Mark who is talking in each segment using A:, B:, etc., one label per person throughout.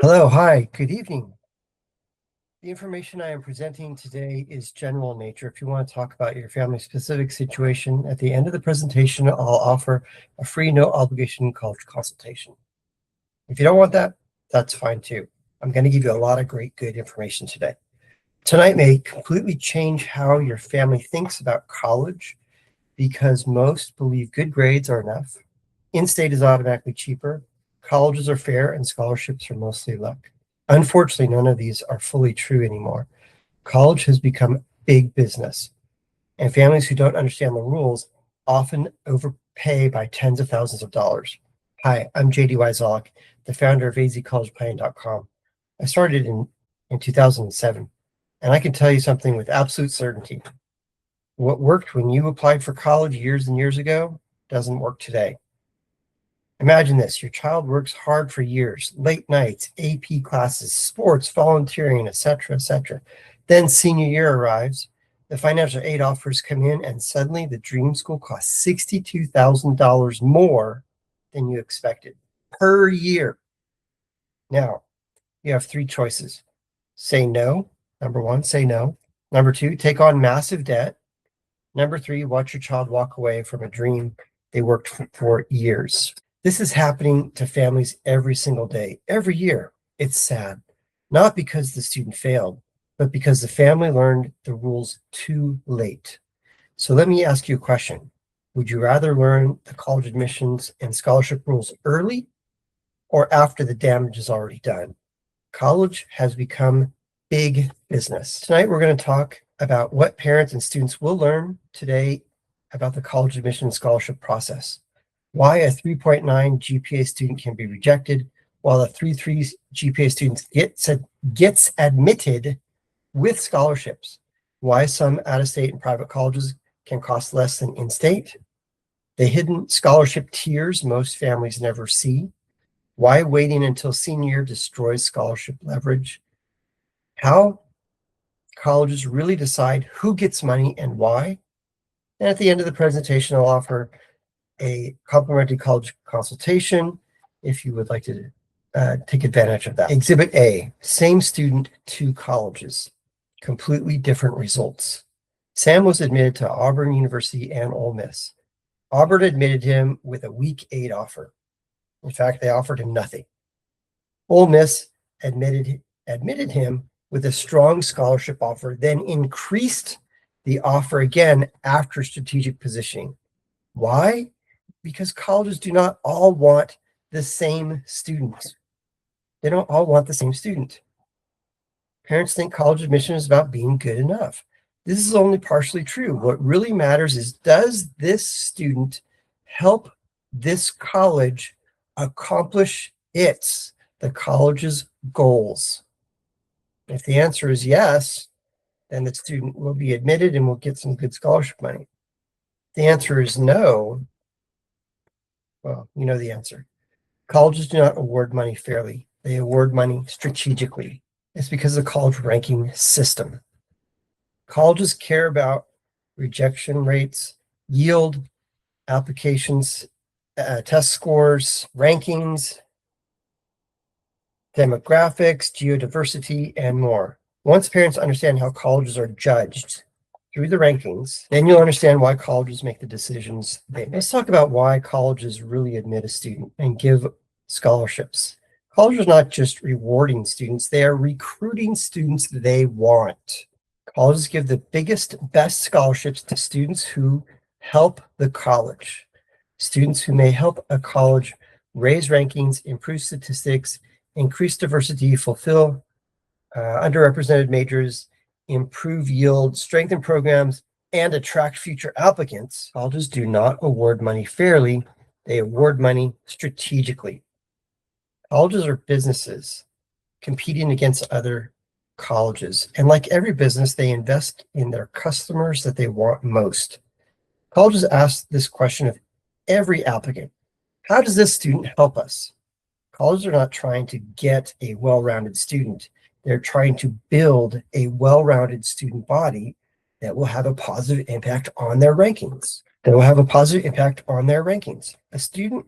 A: Hello, hi, good evening. The information I am presenting today is general in nature. If you want to talk about your family-specific situation, at the end of the presentation, I'll offer a free, no obligation college consultation. If you don't want that, that's fine too. I'm going to give you a lot of great, good information today. Tonight may completely change how your family thinks about college because most believe good grades are enough. In-state is automatically cheaper. Colleges are fair and scholarships are mostly luck. Unfortunately, none of these are fully true anymore. College has become big business, and families who don't understand the rules often overpay by tens of thousands of dollars. Hi, I'm JD Wyczalek, the founder of azcollegeplanning.com. I started in 2007, and I can tell you something with absolute certainty. What worked when you applied for college years and years ago doesn't work today. Imagine this, your child works hard for years, late nights, AP classes, sports, volunteering, etc., etc. Then senior year arrives, the financial aid offers come in, and suddenly the dream school costs $62,000 more than you expected per year. Now, you have three choices. Say no. Number one, say no. Number two, take on massive debt. Number three, watch your child walk away from a dream they worked for years. This is happening to families every single day, every year. It's sad, not because the student failed, but because the family learned the rules too late. So let me ask you a question. Would you rather learn the college admissions and scholarship rules early or after the damage is already done? College has become big business. Tonight, we're going to talk about what parents and students will learn today about the college admission scholarship process. Why a 3.9 GPA student can be rejected, while a 3.3 GPA student gets admitted with scholarships. Why some out-of-state and private colleges can cost less than in-state. The hidden scholarship tiers most families never see. Why waiting until senior year destroys scholarship leverage. How colleges really decide who gets money and why. And at the end of the presentation, I'll offer a complimentary college consultation if you would like to take advantage of that. Exhibit A, same student, two colleges, completely different results. Sam was admitted to Auburn University and Ole Miss. Auburn admitted him with a week 8 offer. In fact, they offered him nothing. Ole Miss admitted him with a strong scholarship offer, then increased the offer again after strategic positioning. Why? Because colleges do not all want the same student. They don't all want the same student. Parents think college admission is about being good enough. This is only partially true. What really matters is, does this student help this college accomplish the college's goals? If the answer is yes, then the student will be admitted and will get some good scholarship money. If the answer is no, well, you know the answer. Colleges do not award money fairly. They award money strategically. It's because of the college ranking system. Colleges care about rejection rates, yield, applications, test scores, rankings, demographics, geodiversity, and more. Once parents understand how colleges are judged through the rankings, then you'll understand why colleges make the decisions they make. Let's talk about why colleges really admit a student and give scholarships. Colleges are not just rewarding students, they are recruiting students they want. Colleges give the biggest, best scholarships to students who help the college. Students who may help a college raise rankings, improve statistics, increase diversity, fulfill underrepresented majors, improve yield, strengthen programs, and attract future applicants. Colleges do not award money fairly. They award money strategically. Colleges are businesses competing against other colleges. And like every business, they invest in their customers that they want most. Colleges ask this question of every applicant. How does this student help us? Colleges are not trying to get a well-rounded student. They're trying to build a well-rounded student body that will have a positive impact on their rankings. A student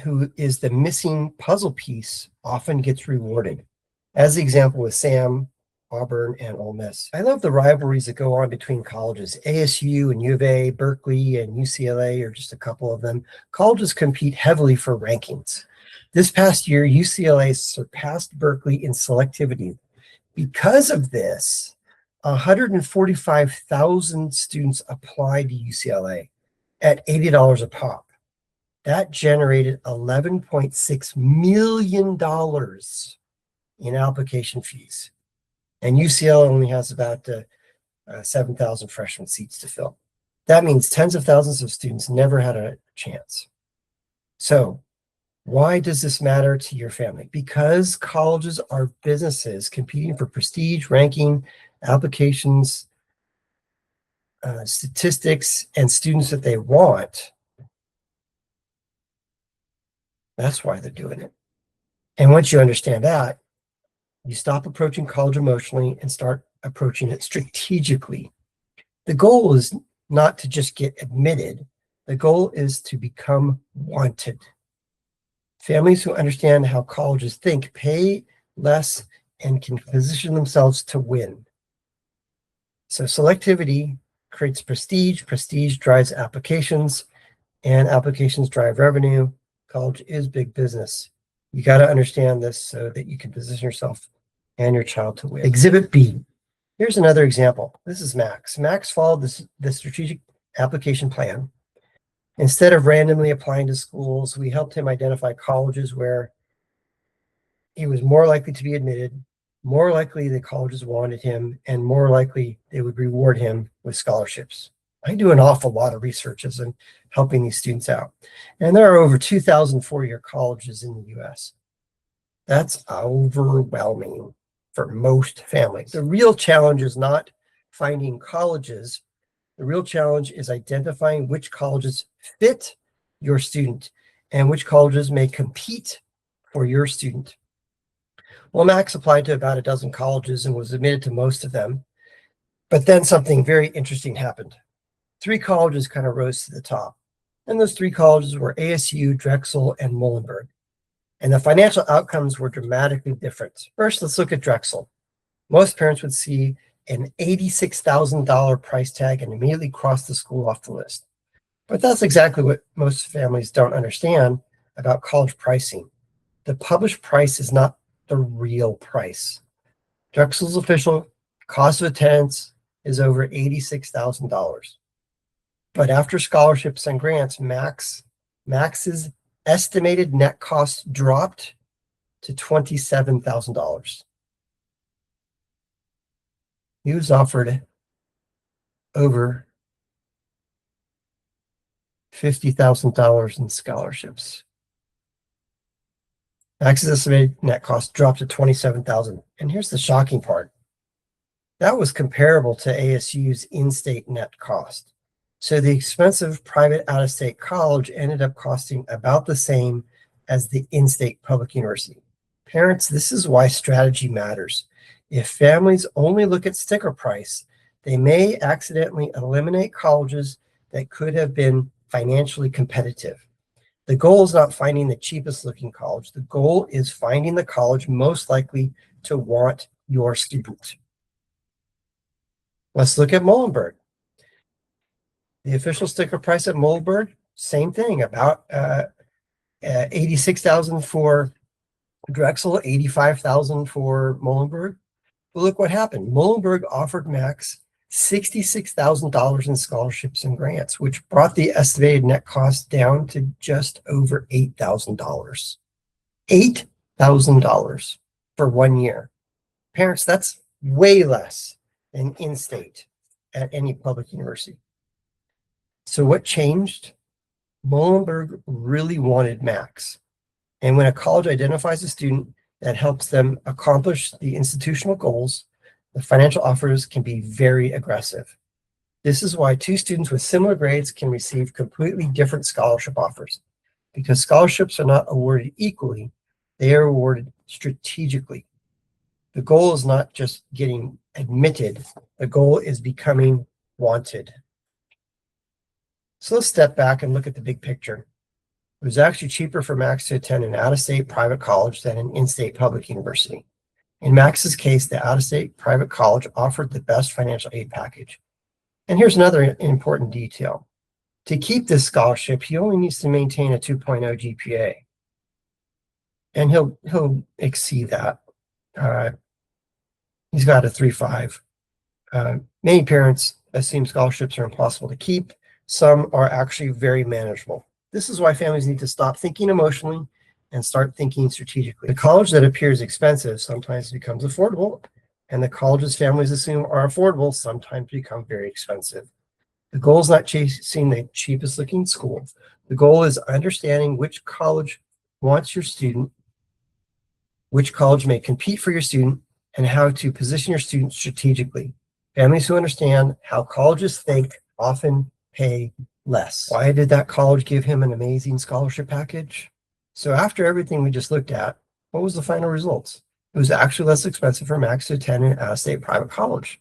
A: who is the missing puzzle piece often gets rewarded. as the example with Sam, Auburn, and Ole Miss. I love the rivalries that go on between colleges. ASU and U of A, Berkeley and UCLA are just a couple of them. Colleges compete heavily for rankings. This past year, UCLA surpassed Berkeley in selectivity. Because of this, 145,000 students applied to UCLA at $80 a pop. That generated $11.6 million in application fees. And UCLA only has about 7,000 freshman seats to fill. That means tens of thousands of students never had a chance. So why does this matter to your family? Because colleges are businesses competing for prestige, ranking, applications, statistics, and students that they want. That's why they're doing it. And once you understand that, you stop approaching college emotionally and start approaching it strategically. The goal is not to just get admitted. The goal is to become wanted. Families who understand how colleges think pay less and can position themselves to win. So selectivity creates prestige. Prestige drives applications, and applications drive revenue. College is big business. You got to understand this so that you can position yourself and your child to win. Exhibit B. Here's another example. This is Max. Max followed the strategic application plan. Instead of randomly applying to schools, we helped him identify colleges where he was more likely to be admitted, more likely the colleges wanted him, and more likely they would reward him with scholarships. I do an awful lot of research as I'm helping these students out. And there are over 2,000 four-year colleges in the US. That's overwhelming for most families. The real challenge is not finding colleges. The real challenge is identifying which colleges fit your student and which colleges may compete for your student. Well, Max applied to about a dozen colleges and was admitted to most of them. But then something very interesting happened. 3 colleges kind of rose to the top. And those 3 colleges were ASU, Drexel, and Muhlenberg. And the financial outcomes were dramatically different. First, let's look at Drexel. Most parents would see an $86,000 price tag and immediately cross the school off the list. But that's exactly what most families don't understand about college pricing. The published price is not the real price. Drexel's official cost of attendance is over $86,000. But after scholarships and grants, Max's estimated net cost dropped to $27,000. He was offered over $50,000 in scholarships. Max's estimated net cost dropped to $27,000. And here's the shocking part. That was comparable to ASU's in-state net cost. So the expensive private out-of-state college ended up costing about the same as the in-state public university. Parents, this is why strategy matters. If families only look at sticker price, they may accidentally eliminate colleges that could have been financially competitive. The goal is not finding the cheapest looking college. The goal is finding the college most likely to want your student. Let's look at Muhlenberg. The official sticker price at Muhlenberg, same thing, about $86,000 for Drexel, $85,000 for Muhlenberg. But look what happened. Muhlenberg offered Max $66,000 in scholarships and grants, which brought the estimated net cost down to just over $8,000. $8,000 for 1 year. Parents, that's way less than in-state at any public university. So what changed? Muhlenberg really wanted Max. And when a college identifies a student that helps them accomplish the institutional goals, the financial offers can be very aggressive. This is why 2 students with similar grades can receive completely different scholarship offers, because scholarships are not awarded equally, they are awarded strategically. The goal is not just getting admitted, the goal is becoming wanted. So let's step back and look at the big picture. It was actually cheaper for Max to attend an out-of-state private college than an in-state public university. In Max's case, the out-of-state private college offered the best financial aid package. And here's another important detail. To keep this scholarship, he only needs to maintain a 2.0 GPA. And he'll exceed that. He's got a 3.5. Many parents assume scholarships are impossible to keep. Some are actually very manageable. This is why families need to stop thinking emotionally and start thinking strategically. The college that appears expensive sometimes becomes affordable, and the colleges families assume are affordable sometimes become very expensive. The goal is not chasing the cheapest looking school. The goal is understanding which college wants your student, which college may compete for your student, and how to position your student strategically. Families who understand how colleges think often pay less. Why did that college give him an amazing scholarship package? So after everything we just looked at, what was the final results? It was actually less expensive for Max to attend an out-of-state private college.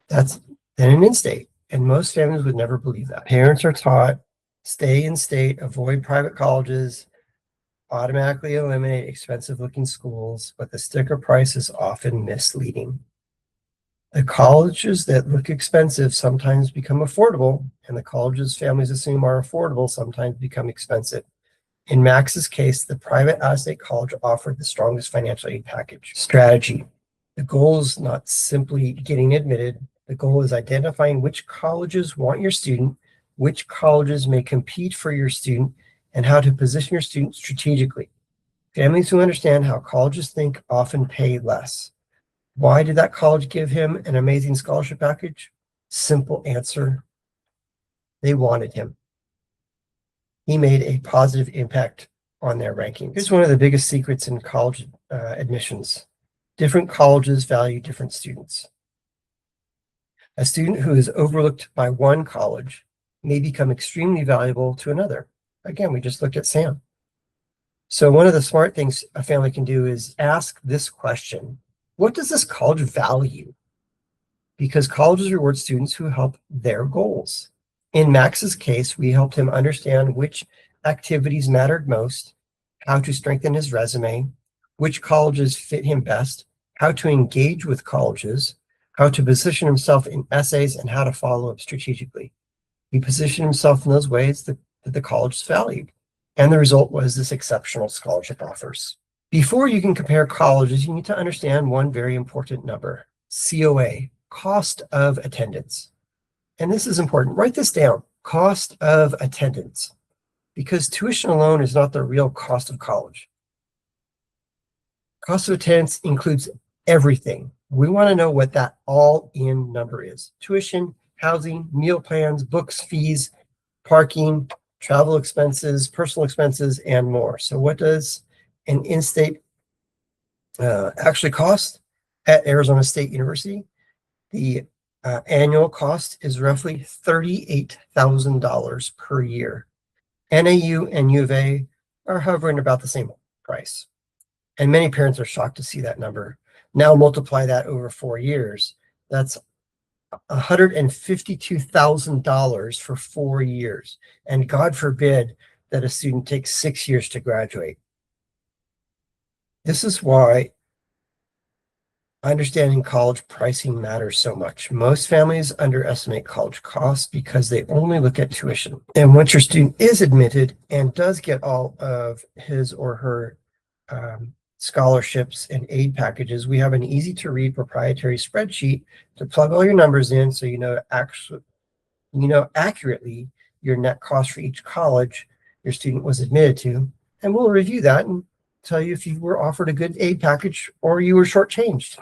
A: That's than an in-state. And most families would never believe that. Parents are taught, stay in state, avoid private colleges, automatically eliminate expensive looking schools, but the sticker price is often misleading. The colleges that look expensive sometimes become affordable, and the colleges families assume are affordable sometimes become expensive. In Max's case, the private out-of-state college offered the strongest financial aid package. Strategy. The goal is not simply getting admitted. The goal is identifying which colleges want your student, which colleges may compete for your student, and how to position your student strategically. Families who understand how colleges think often pay less. Why did that college give him an amazing scholarship package? Simple answer. They wanted him. He made a positive impact on their rankings. Here's one of the biggest secrets in college admissions. Different colleges value different students. A student who is overlooked by one college may become extremely valuable to another. Again, we just looked at Sam. So one of the smart things a family can do is ask this question. What does this college value? Because colleges reward students who help their goals. In Max's case, we helped him understand which activities mattered most, how to strengthen his resume, which colleges fit him best, how to engage with colleges, how to position himself in essays, and how to follow up strategically. He positioned himself in those ways that the college valued. And the result was this exceptional scholarship offers. Before you can compare colleges, you need to understand one very important number, COA, cost of attendance. And this is important. Write this down, cost of attendance, because tuition alone is not the real cost of college. Cost of attendance includes everything. We want to know what that all-in number is. Tuition, housing, meal plans, books, fees, parking, travel expenses, personal expenses, and more. So what does an in-state actually cost at Arizona State University? The annual cost is roughly $38,000 per year. NAU and U of A are hovering about the same price. And many parents are shocked to see that number. Now multiply that over 4 years. That's $152,000 for 4 years. And God forbid that a student takes 6 years to graduate. This is why understanding college pricing matters so much. Most families underestimate college costs because they only look at tuition. And once your student is admitted and does get all of his or her scholarships and aid packages, we have an easy to read proprietary spreadsheet to plug all your numbers in so you know accurately your net cost for each college your student was admitted to. And we'll review that and tell you if you were offered a good aid package or you were shortchanged.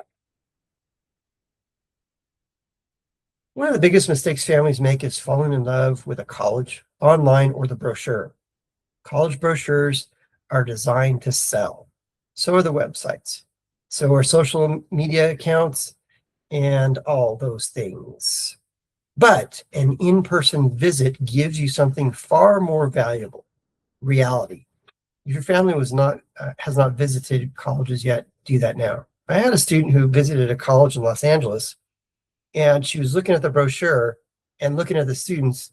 A: One of the biggest mistakes families make is falling in love with a college, online, or the brochure. College brochures are designed to sell. So are the websites. So are social media accounts and all those things. But an in-person visit gives you something far more valuable, reality. If your family has not visited colleges yet, do that now. I had a student who visited a college in Los Angeles, and she was looking at the brochure and looking at the students,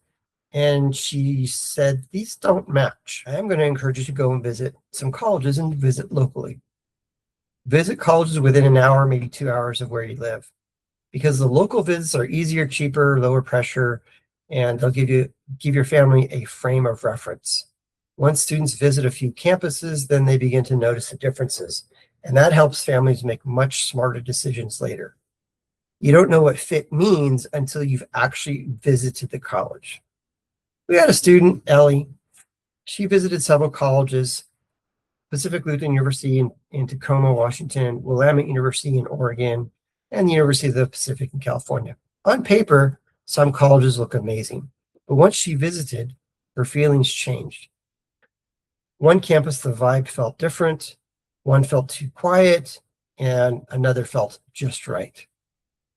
A: and she said, these don't match. I am going to encourage you to go and visit some colleges and visit locally. Visit colleges within an hour, maybe 2 hours of where you live, because the local visits are easier, cheaper, lower pressure, and they'll give your family a frame of reference. Once students visit a few campuses, then they begin to notice the differences, and that helps families make much smarter decisions later. You don't know what fit means until you've actually visited the college. We had a student, Ellie. She visited several colleges, Pacific Lutheran University in Tacoma, Washington, Willamette University in Oregon, and the University of the Pacific in California. On paper, some colleges look amazing, but once she visited, her feelings changed. One campus, the vibe felt different, one felt too quiet, and another felt just right.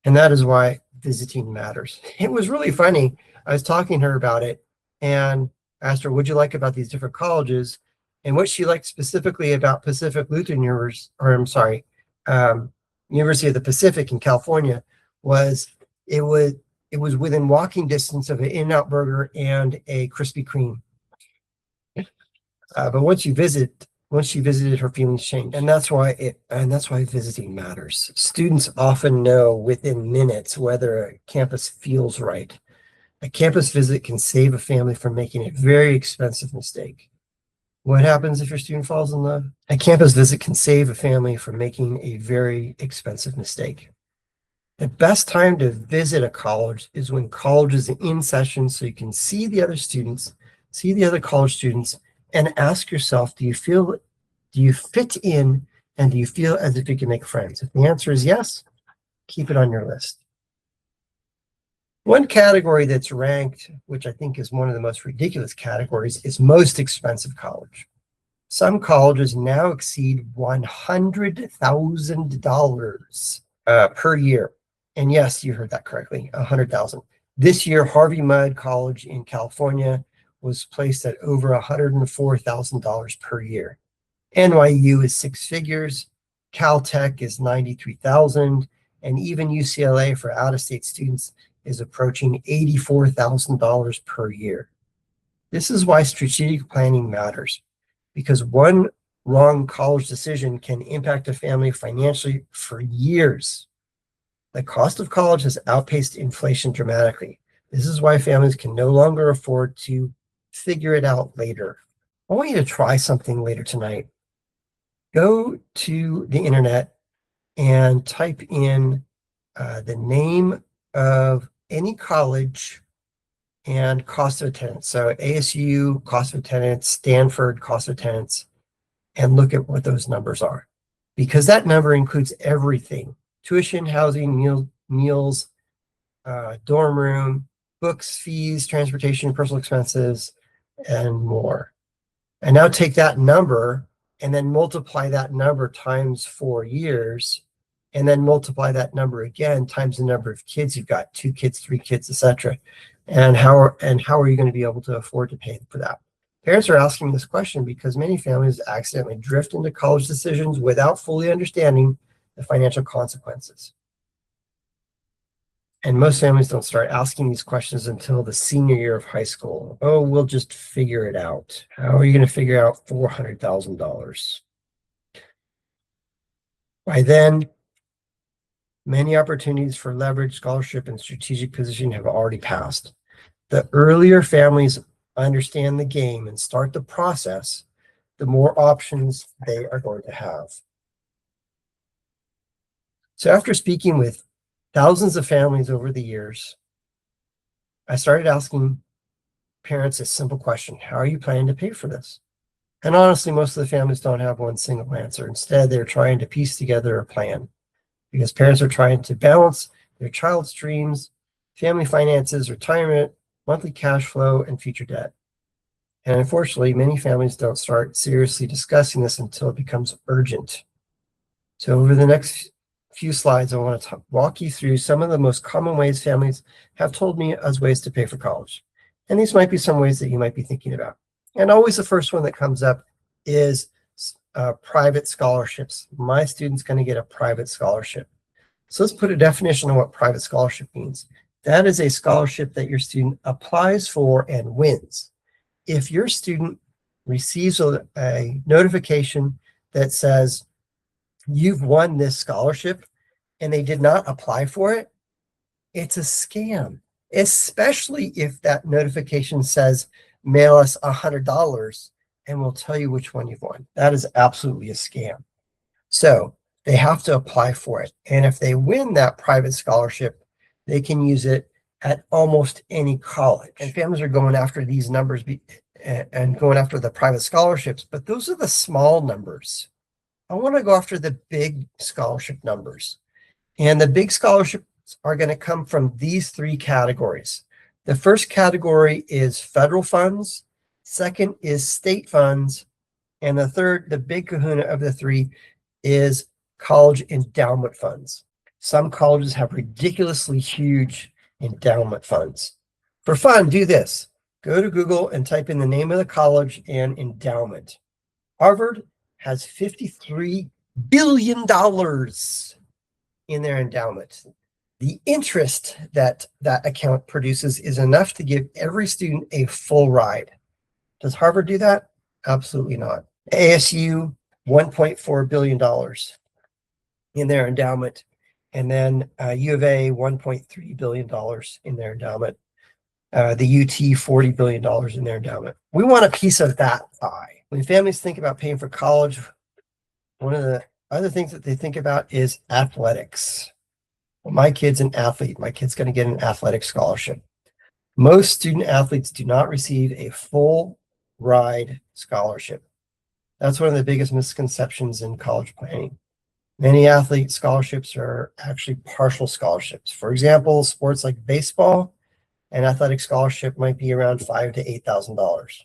A: And that is why visiting matters. It was really funny. I was talking to her about it and asked her, what'd you like about these different colleges? And what she liked specifically about Pacific Lutheran University, University of the Pacific in California, was it was within walking distance of an In-N-Out burger and a Krispy Kreme. But once she visited, her feelings changed, and that's why visiting matters. Students often know within minutes whether a campus feels right. A campus visit can save a family from making a very expensive mistake. What happens if your student falls in love? A campus visit can save a family from making a very expensive mistake. The best time to visit a college is when college is in session, so you can see the other students, see the other college students, and ask yourself, do you fit in, and do you feel as if you can make friends? If the answer is yes, keep it on your list. One category that's ranked, which I think is one of the most ridiculous categories, is most expensive college. Some colleges now exceed $100,000 per year. And yes, you heard that correctly, $100,000. This year, Harvey Mudd College in California was placed at over $104,000 per year. NYU is six figures, Caltech is $93,000, and even UCLA for out-of-state students is approaching $84,000 per year. This is why strategic planning matters, because one wrong college decision can impact a family financially for years. The cost of college has outpaced inflation dramatically. This is why families can no longer afford to figure it out later. I want you to try something later tonight. Go to the internet and type in the name of any college and cost of attendance. So ASU, cost of attendance, Stanford, cost of attendance, and look at what those numbers are. Because that number includes everything: tuition, housing, meals, dorm room, books, fees, transportation, personal expenses, and more. And now take that number and then multiply that number times 4 years, and then multiply that number again times the number of kids you've got, 2 kids, 3 kids, etc. And how are you going to be able to afford to pay for that? Parents are asking this question because many families accidentally drift into college decisions without fully understanding the financial consequences. And most families don't start asking these questions until the senior year of high school. Oh, we'll just figure it out. How are you going to figure out $400,000? By then, many opportunities for leverage, scholarship, and strategic position have already passed. The earlier families understand the game and start the process, the more options they are going to have. So after speaking with thousands of families over the years, I started asking parents a simple question: how are you planning to pay for this? And honestly, most of the families don't have one single answer. Instead, they're trying to piece together a plan, because parents are trying to balance their child's dreams, family finances, retirement, monthly cash flow, and future debt. And unfortunately, many families don't start seriously discussing this until it becomes urgent. So over the next few slides, I want to walk you through some of the most common ways families have told me as ways to pay for college. And these might be some ways that you might be thinking about. And always the first one that comes up is private scholarships. My student's going to get a private scholarship. So let's put a definition on what private scholarship means. That is a scholarship that your student applies for and wins. If your student receives a notification that says you've won this scholarship and they did not apply for it, it's a scam, especially if that notification says mail us $100 and we'll tell you which one you've won. That is absolutely a scam. So they have to apply for it. And if they win that private scholarship, they can use it at almost any college. And families are going after these numbers and going after the private scholarships, but those are the small numbers. I want to go after the big scholarship numbers. And the big scholarships are going to come from these three categories. The first category is federal funds. Second is state funds. And the third, the big kahuna of the three, is college endowment funds. Some colleges have ridiculously huge endowment funds. For fun, do this. Go to Google and type in the name of the college and endowment. Harvard has $53 billion in their endowment. The interest that that account produces is enough to give every student a full ride. Does Harvard do that? Absolutely not. ASU, $1.4 billion in their endowment. And then U of A, $1.3 billion in their endowment. The UT, $40 billion in their endowment. We want a piece of that pie. When families think about paying for college, one of the other things that they think about is athletics. Well, my kid's an athlete. My kid's going to get an athletic scholarship. Most student athletes do not receive a full ride scholarship. That's one of the biggest misconceptions in college planning. Many athlete scholarships are actually partial scholarships. For example, sports like baseball, an athletic scholarship might be around $5,000 to $8,000.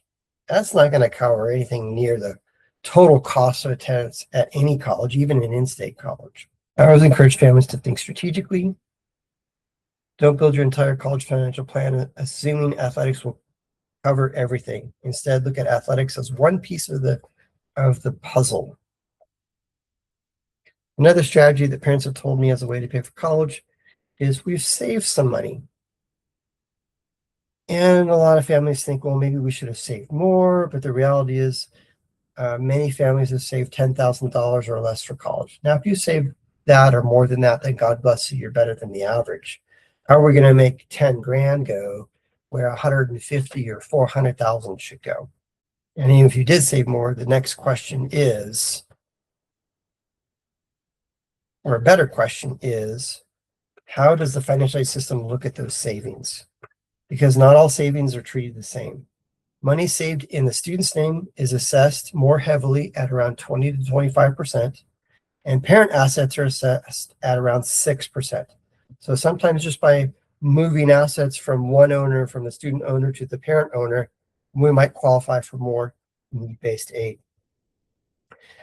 A: That's not going to cover anything near the total cost of attendance at any college, even an in-state college. I always encourage families to think strategically. Don't build your entire college financial plan assuming athletics will cover everything. Instead, look at athletics as one piece of the puzzle. Another strategy that parents have told me as a way to pay for college is we've saved some money. And a lot of families think, well, maybe we should have saved more, but the reality is many families have saved $10,000 or less for college. Now, if you save that or more than that, then God bless you, you're better than the average. How are we going to make 10 grand go where 150 or 400,000 should go? And even if you did save more, the next question is, or a better question is, how does the financial aid system look at those savings? Because not all savings are treated the same. Money saved in the student's name is assessed more heavily at around 20 to 25%, and parent assets are assessed at around 6%. So sometimes just by moving assets from one owner, from the student owner to the parent owner, we might qualify for more need-based aid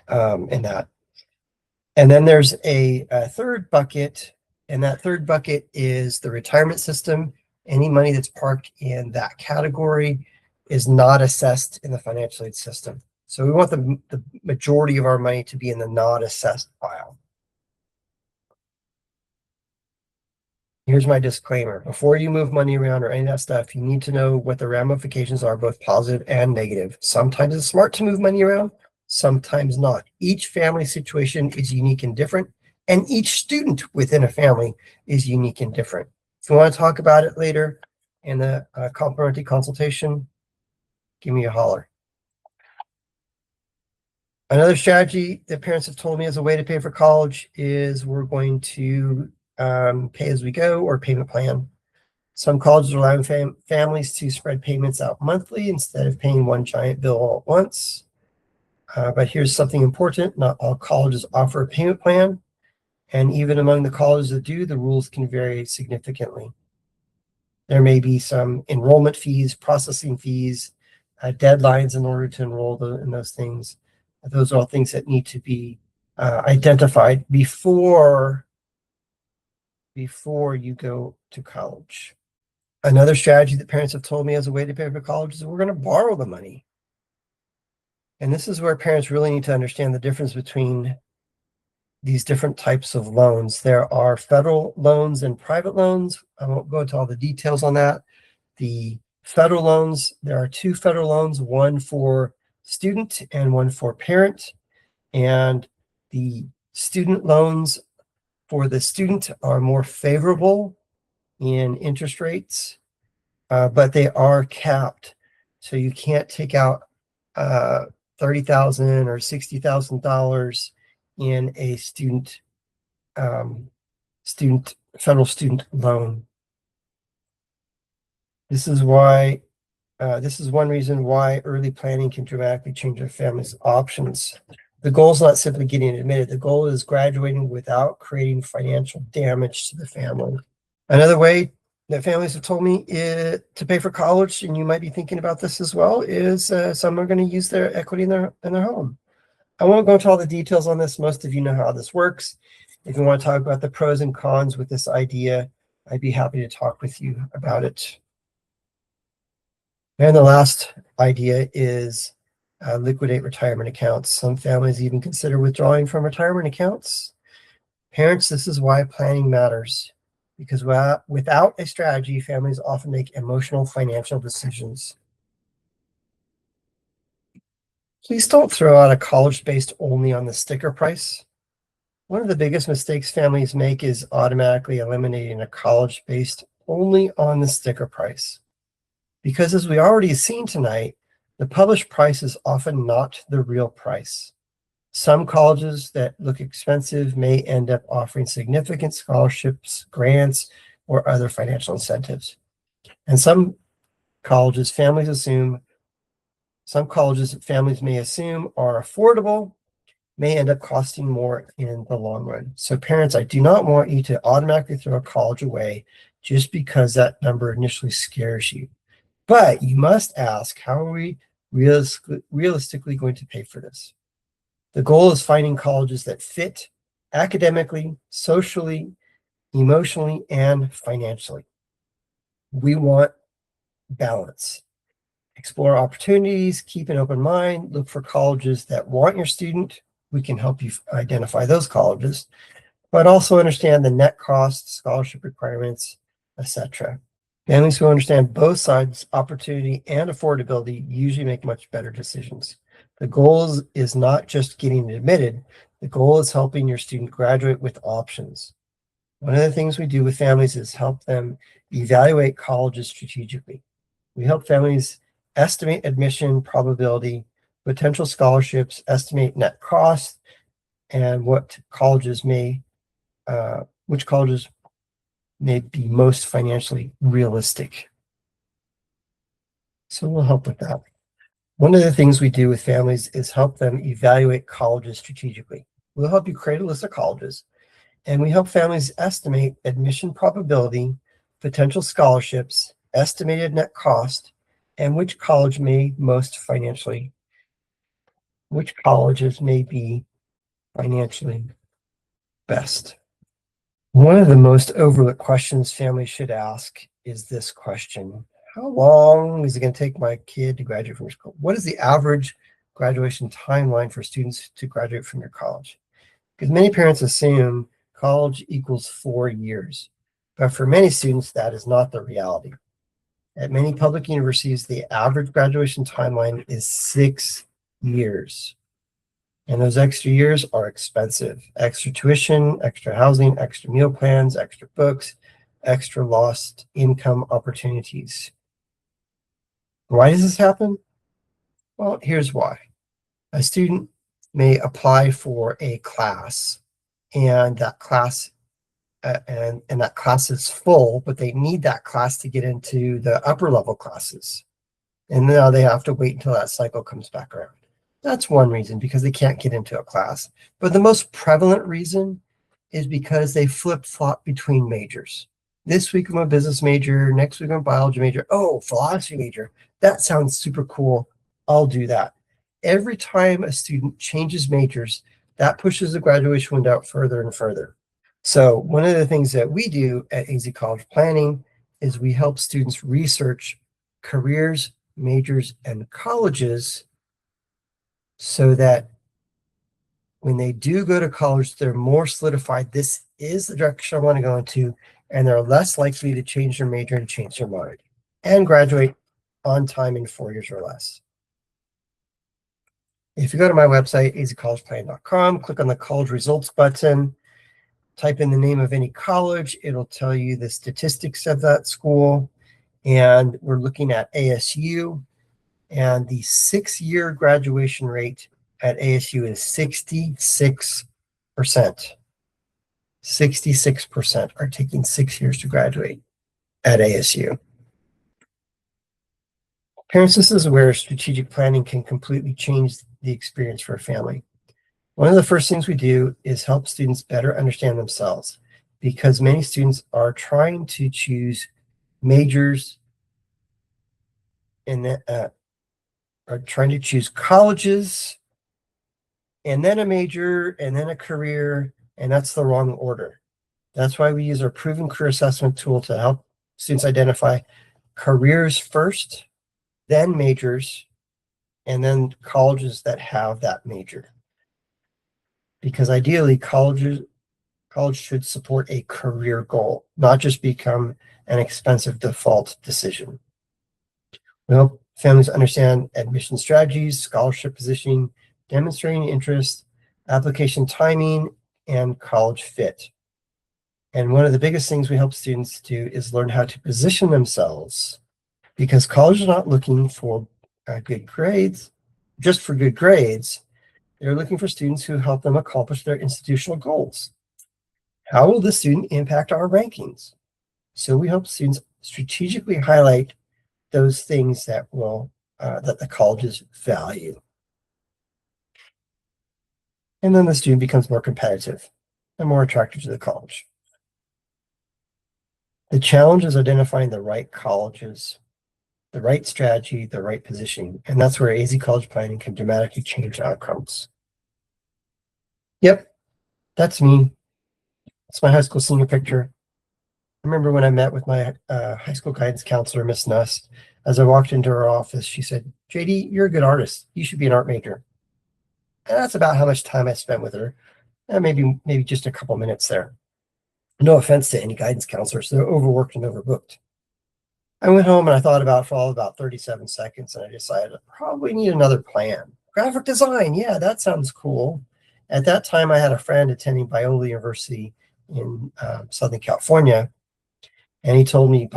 A: in that. And then there's a third bucket, and that third bucket is the retirement system. Any money that's parked in that category is not assessed in the financial aid system. So we want the majority of our money to be in the not assessed pile. Here's my disclaimer. Before you move money around or any of that stuff, you need to know what the ramifications are, both positive and negative. Sometimes it's smart to move money around, sometimes not. Each family situation is unique and different, and each student within a family is unique and different. If you want to talk about it later in the complimentary consultation, give me a holler. Another strategy that parents have told me as a way to pay for college is we're going to pay as we go or payment plan. Some colleges are allowing families to spread payments out monthly instead of paying one giant bill all at once. But here's something important. Not all colleges offer a payment plan. And even among the colleges that do, the rules can vary significantly. There may be some enrollment fees, processing fees, deadlines in order to enroll in those things. Those are all things that need to be identified before you go to college. Another strategy that parents have told me as a way to pay for college is we're going to borrow the money. And this is where parents really need to understand the difference between these different types of loans. There are federal loans and private loans. I won't go into all the details on that. The federal loans, there are two federal loans, one for student and one for parent. And the Student loans for the student are more favorable in interest rates, but they are capped. So you can't take out $30,000 or $60,000 in a federal student loan. This is why this is one reason why early planning can dramatically change a family's options. The goal is not simply getting admitted. The goal is graduating without creating financial damage to the family. Another way that families have told me to pay for college, and you might be thinking about this as well, is some are going to use their equity in their home. I won't go into all the details on this. Most of you know how this works. If you want to talk about the pros and cons with this idea, I'd be happy to talk with you about it. And the last idea is liquidate retirement accounts. Some families even consider withdrawing from retirement accounts. Parents, this is why planning matters, because without a strategy, families often make emotional financial decisions. Please don't throw out a college based only on the sticker price. One of the biggest mistakes families make is automatically eliminating a college based only on the sticker price. Because as we already seen tonight, the published price is often not the real price. Some colleges that look expensive may end up offering significant scholarships, grants, or other financial incentives. And some colleges families may assume are affordable may end up costing more in the long run. So parents, I do not want you to automatically throw a college away just because that number initially scares you. But you must ask, how are we realistically going to pay for this? The goal is finding colleges that fit academically, socially, emotionally, and financially. We want balance. Explore opportunities, keep an open mind, look for colleges that want your student. We can help you identify those colleges, but also understand the net costs, scholarship requirements, etc. Families who understand both sides, opportunity and affordability, usually make much better decisions. The goal is not just getting admitted. The goal is helping your student graduate with options. One of the things we do with families is help them evaluate colleges strategically. We help families estimate admission probability, potential scholarships, estimate net cost, and which colleges may be most financially realistic. So we'll help with that. One of the things we do with families is help them evaluate colleges strategically. We'll help you create a list of colleges, and we help families estimate admission probability, potential scholarships, estimated net cost, and which colleges may be financially best. One of the most overlooked questions families should ask is this question: how long is it going to take my kid to graduate from school? What is the average graduation timeline for students to graduate from your college? Because many parents assume college equals 4 years, but for many students, that is not the reality. At many public universities, the average graduation timeline is 6 years. And those extra years are expensive. Extra tuition, extra housing, extra meal plans, extra books, extra lost income opportunities. Why does this happen? Well, here's why. A student may apply for a class, and that class that class is full, but they need that class to get into the upper level classes. And now they have to wait until that cycle comes back around. That's one reason, because they can't get into a class. But the most prevalent reason is because they flip-flop between majors. This week I'm a business major, next week I'm a biology major. Oh, philosophy major. That sounds super cool. I'll do that. Every time a student changes majors, that pushes the graduation window out further and further. So one of the things that we do at AZ College Planning is we help students research careers, majors, and colleges so that when they do go to college, they're more solidified. This is the direction I want to go into, and they're less likely to change their major and change their mind and graduate on time in 4 years or less. If you go to my website, azcollegeplan.com, click on the college results button, type in the name of any college, it'll tell you the statistics of that school. And we're looking at ASU, and the 6-year graduation rate at ASU is 66%. 66% are taking 6 years to graduate at ASU. Parents, this is where strategic planning can completely change the experience for a family. One of the first things we do is help students better understand themselves, because many students are trying to choose majors and are trying to choose colleges and then a major and then a career, and that's the wrong order. That's why we use our proven career assessment tool to help students identify careers first, then majors, and then colleges that have that major. Because ideally, college should support a career goal, not just become an expensive default decision. We help families understand admission strategies, scholarship positioning, demonstrating interest, application timing, and college fit. And one of the biggest things we help students do is learn how to position themselves, because college is not looking for good grades, just for good grades. They're looking for students who help them accomplish their institutional goals. How will the student impact our rankings? So we help students strategically highlight those things that will that the colleges value. And then the student becomes more competitive and more attracted to the college. The challenge is identifying the right colleges, the right strategy, the right positioning. And that's where AZ College Planning can dramatically change outcomes. Yep, that's me. It's my high school senior picture. I remember when I met with my high school guidance counselor, Miss Nuss. As I walked into her office, she said, "JD, you're a good artist. You should be an art major." And that's about how much time I spent with her. And maybe just a couple minutes there. No offense to any guidance counselors, they're overworked and overbooked. I went home and I thought about it for about 37 seconds, and I decided I probably need another plan. Graphic design, yeah, that sounds cool. At that time, I had a friend attending Biola University in Southern California, and he told me,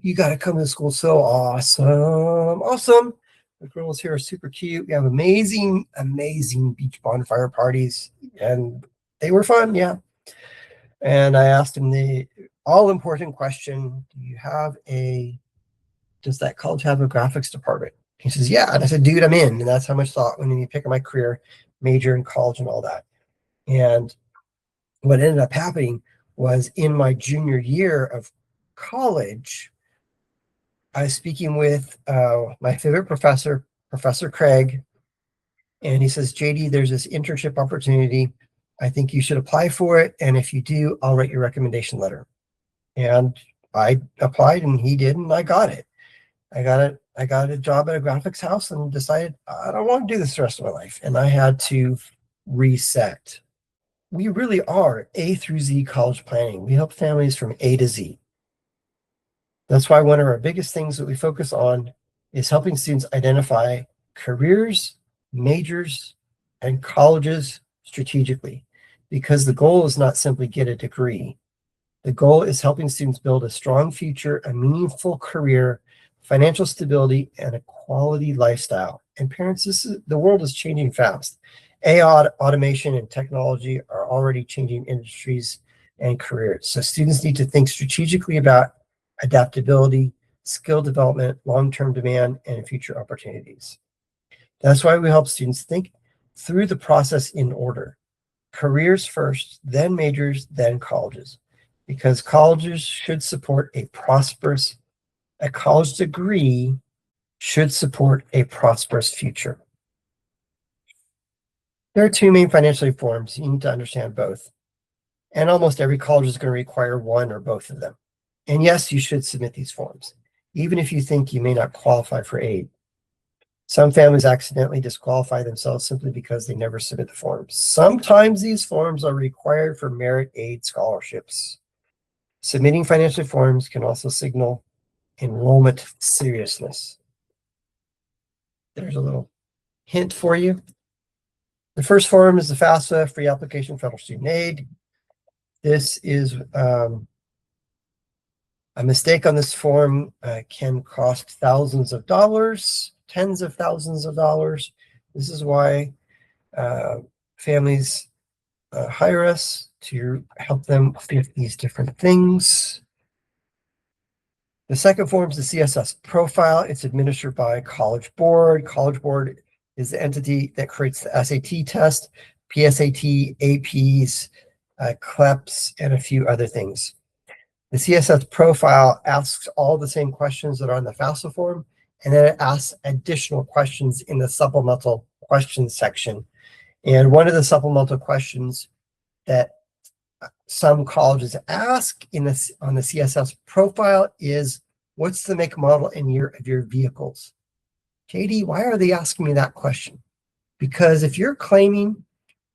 A: "You got to come to school. So awesome. The girls here are super cute. We have amazing beach bonfire parties, and they were fun, yeah." And I asked him the all-important question, does that college have a graphics department? He says, "Yeah." And I said, "Dude, I'm in." And that's how much thought went into picking my career, major in college and all that. And what ended up happening was, in my junior year of college, I was speaking with my favorite professor, Professor Craig, and he says, "JD, there's this internship opportunity. I think you should apply for it. And if you do, I'll write your recommendation letter." And I applied, and he did, and I got it. I got a job at a graphics house and decided I don't want to do this the rest of my life. And I had to reset. We really are A through Z college planning. We help families from A to Z. That's why one of our biggest things that we focus on is helping students identify careers, majors, and colleges strategically, because the goal is not simply get a degree. The goal is helping students build a strong future, a meaningful career, financial stability, and a quality lifestyle. And parents, the world is changing fast. AI, automation, and technology are already changing industries and careers. So students need to think strategically about adaptability, skill development, long-term demand, and future opportunities. That's why we help students think through the process in order. Careers first, then majors, then colleges. Because colleges should support a college degree should support a prosperous future. There are two main financial aid forms. You need to understand both. And almost every college is going to require one or both of them. And yes, you should submit these forms, even if you think you may not qualify for aid. Some families accidentally disqualify themselves simply because they never submit the forms. Sometimes these forms are required for merit aid scholarships. Submitting financial forms can also signal enrollment seriousness. There's a little hint for you. The first form is the FAFSA, Free Application Federal Student Aid. This is a mistake on this form can cost thousands of dollars, tens of thousands of dollars. This is why families hire us to help them with these different things. The second form is the CSS Profile. It's administered by College Board. College Board is the entity that creates the SAT test, PSAT, APs, CLEPs, and a few other things. The CSS Profile asks all the same questions that are on the FAFSA form, and then it asks additional questions in the supplemental questions section. And one of the supplemental questions that some colleges ask on the CSS Profile is, what's the make, model, and year of your vehicles? JD, why are they asking me that question? Because if you're claiming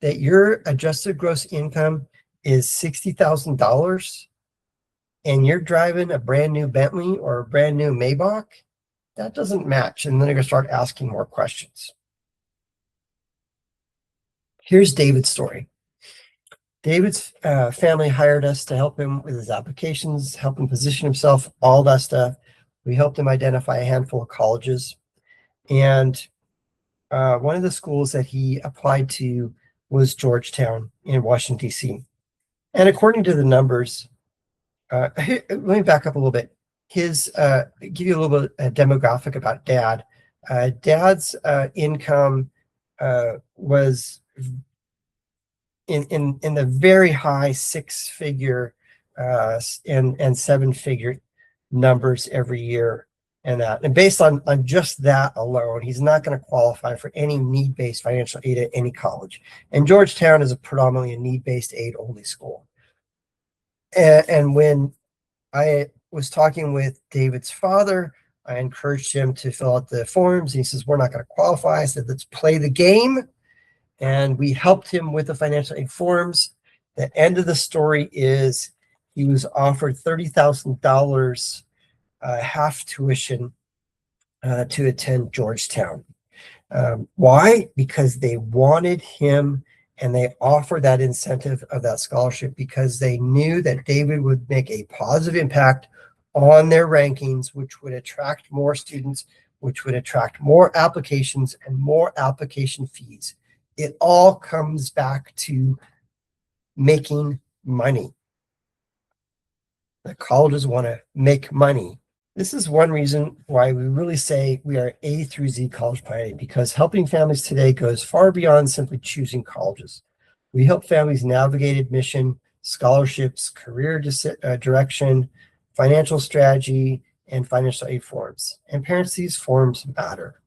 A: that your adjusted gross income is $60,000 and you're driving a brand new Bentley or a brand new Maybach, that doesn't match. And then they're going to start asking more questions. Here's David's story. David's family hired us to help him with his applications, help him position himself, all that stuff. We helped him identify a handful of colleges. And one of the schools that he applied to was Georgetown in Washington, D.C. And according to the numbers, let me back up a little bit. Give you a little bit of demographic about Dad. Dad's income was in the very high six-figure and seven-figure numbers every year, and based on just that alone, he's not going to qualify for any need-based financial aid at any college. And Georgetown is predominantly a need-based aid-only school. And when I was talking with David's father, I encouraged him to fill out the forms. He says, we're not going to qualify. I said, let's play the game. And we helped him with the financial aid forms. The end of the story is he was offered $30,000 half tuition to attend Georgetown. Why? Because they wanted him, and they offered that incentive of that scholarship because they knew that David would make a positive impact on their rankings, which would attract more students, which would attract more applications and more application fees. It all comes back to making money. The colleges want to make money. This is one reason why we really say we are A through Z college planning, because helping families today goes far beyond simply choosing colleges. We help families navigate admission, scholarships, career direction, financial strategy, and financial aid forms. And parents, these forms matter.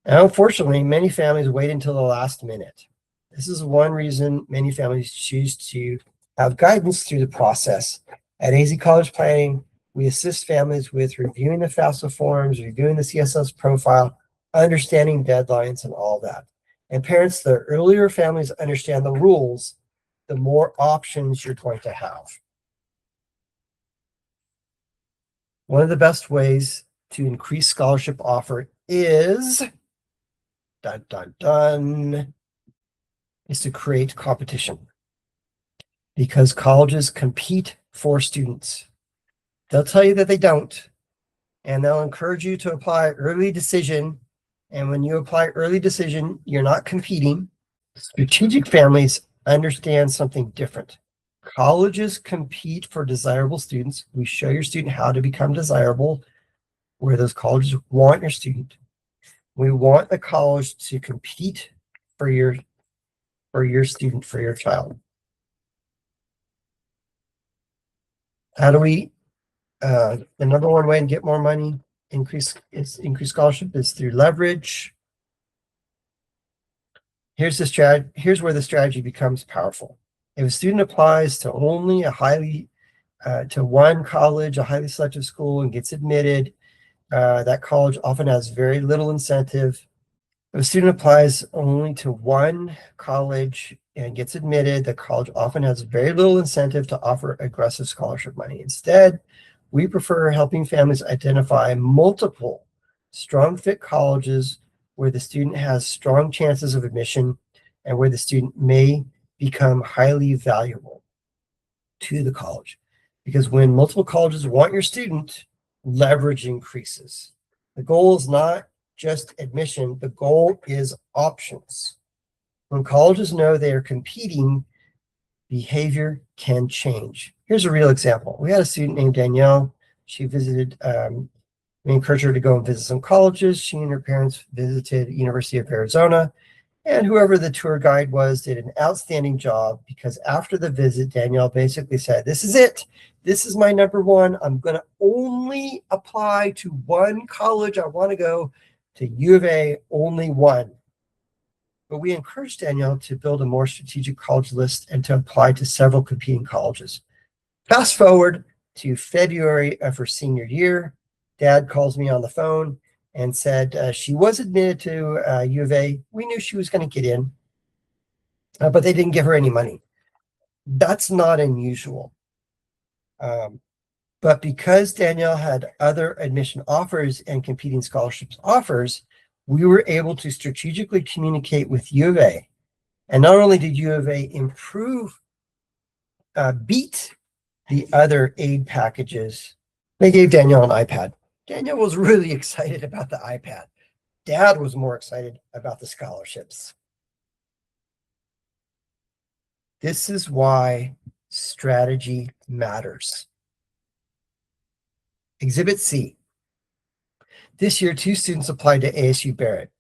A: And unfortunately, many families wait until the last minute. This is one reason many families choose to have guidance through the process. At AZ College Planning, we assist families with reviewing the FAFSA forms, reviewing the CSS profile, understanding deadlines, and all that. And parents, the earlier families understand the rules, the more options you're going to have. One of the best ways to increase scholarship offer is is to create competition, because colleges compete for students. They'll tell you that they don't, and they'll encourage you to apply early decision. And when you apply early decision, you're not competing. Strategic families understand something different. Colleges compete for desirable students. We show your student how to become desirable, where those colleges want your student. We want the college to compete for your student, for your child. How do we, the number one way to get more money, increase scholarship, is through leverage. Here's where the strategy becomes powerful. If a student applies to only to one college, a highly selective school, and gets admitted, that college often has very little incentive. If a student applies only to one college and gets admitted, the college often has very little incentive to offer aggressive scholarship money. Instead, we prefer helping families identify multiple strong fit colleges where the student has strong chances of admission and where the student may become highly valuable to the college. Because when multiple colleges want your student, leverage increases. The goal is not just admission, the goal is options. When colleges know they are competing, behavior can change. Here's a real example. We had a student named Danielle. She visited, we encouraged her to go and visit some colleges. She and her parents visited University of Arizona. And whoever the tour guide was did an outstanding job, because after the visit, Danielle basically said, this is it. This is my number one. I'm going to only apply to one college. I want to go to U of A, only one. But we encouraged Danielle to build a more strategic college list and to apply to several competing colleges. Fast forward to February of her senior year. Dad calls me on the phone and said she was admitted to U of A. We knew she was going to get in, but they didn't give her any money. That's not unusual. But because Danielle had other admission offers and competing scholarships offers, we were able to strategically communicate with U of A. And not only did U of A beat the other aid packages, they gave Danielle an iPad. Danielle was really excited about the iPad. Dad was more excited about the scholarships. This is why strategy matters. Exhibit C. This year, 2 students applied to ASU Barrett.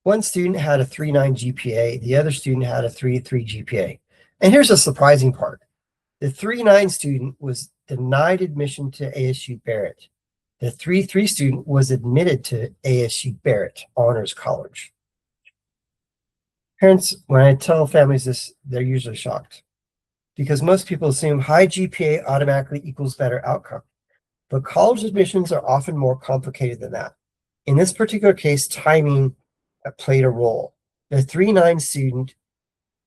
A: One student had a 3.9 GPA. The other student had a 3.3 GPA. And here's the surprising part. The 3.9 student was denied admission to ASU Barrett. The 3.3 student was admitted to ASU Barrett Honors College. Parents, when I tell families this, they're usually shocked, because most people assume high GPA automatically equals better outcome. But college admissions are often more complicated than that. In this particular case, timing played a role. The 3.9 student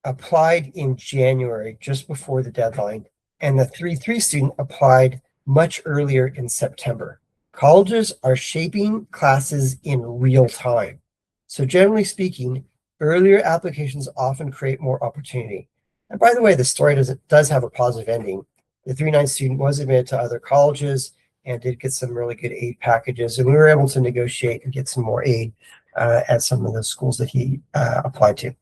A: applied in January, just before the deadline, and the 3.3 student applied much earlier in September. Colleges are shaping classes in real time. So generally speaking, earlier applications often create more opportunity. And by the way, the story does have a positive ending. The 3.9 student was admitted to other colleges and did get some really good aid packages. And we were able to negotiate and get some more aid at some of the schools that he applied to.